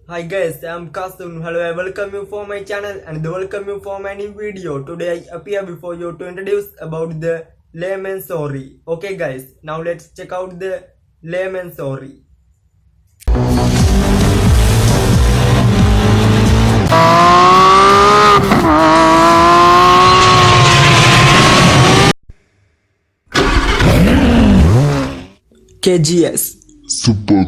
Hi guys, I'm Kasun. Hello, I welcome you for my channel and welcome you for my new video. Today I appear before you to introduce about the Mansory. Okay guys, now let's check out the Mansory. KGS Super.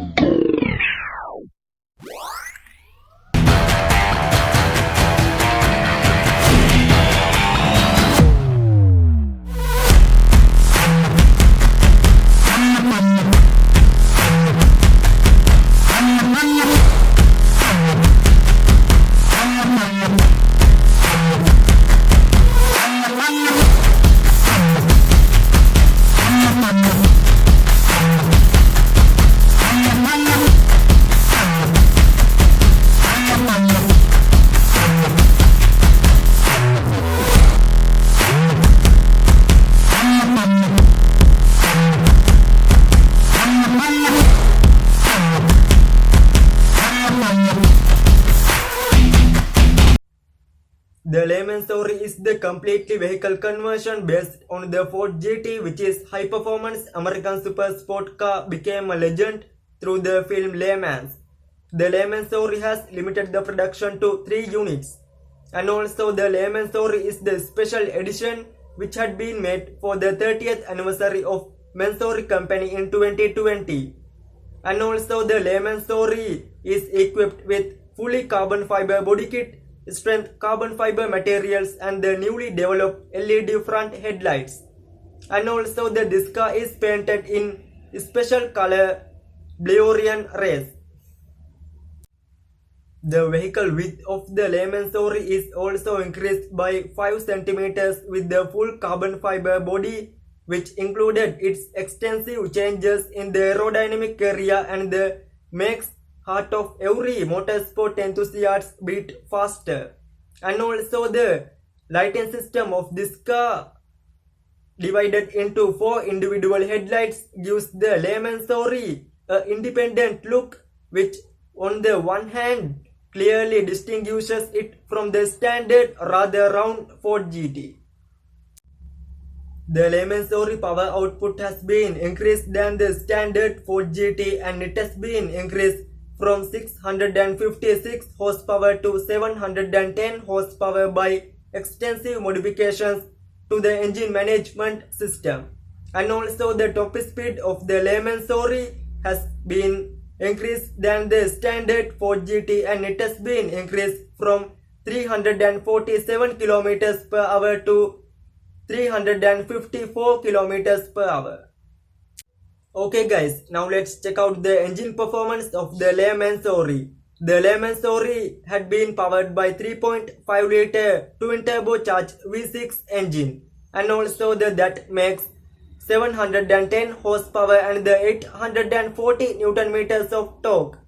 The Mansory is the completely vehicle conversion based on the Ford GT, which is high-performance American super sport car became a legend through the film Le Mans. The Mansory has limited the production to 3 units. And also the Mansory is the special edition which had been made for the 30th anniversary of Mansory company in 2020. And also the Mansory is equipped with fully carbon fiber body kit, strength carbon fiber materials and the newly developed LED front headlights. And also this car is painted in special color BLEURION race. The vehicle width of the Mansory is also increased by 5 cm with the full carbon fiber body, which included its extensive changes in the aerodynamic area and the makes heart of every motorsport enthusiast beat faster. And also the lighting system of this car divided into 4 individual headlights gives the Mansory an independent look, which on the one hand clearly distinguishes it from the standard rather round Ford GT. The Mansory power output has been increased than the standard Ford GT, and it has been increased from 656 horsepower to 710 horsepower by extensive modifications to the engine management system. And also the top speed of the Mansory has been increased than the standard Ford GT, and it has been increased from 347 km per hour to 354 km per hour. Okay guys, now let's check out the engine performance of the Mansory. The Mansory had been powered by 3.5 liter twin turbocharged V6 engine, and also that makes 710 horsepower and the 840 Newton meters of torque.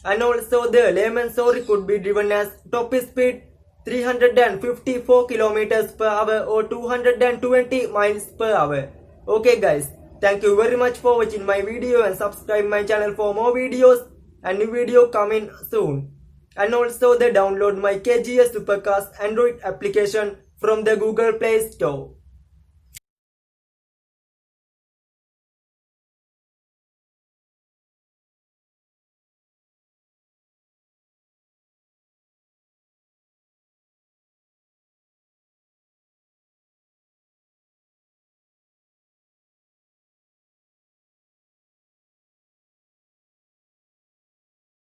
And also the Mansory could be driven as top speed 354 km per hour or 220 miles per hour. Okay guys, thank you very much for watching my video and subscribe my channel for more videos and new video coming soon. And also the download my KGS Supercars Android application from the Google Play Store.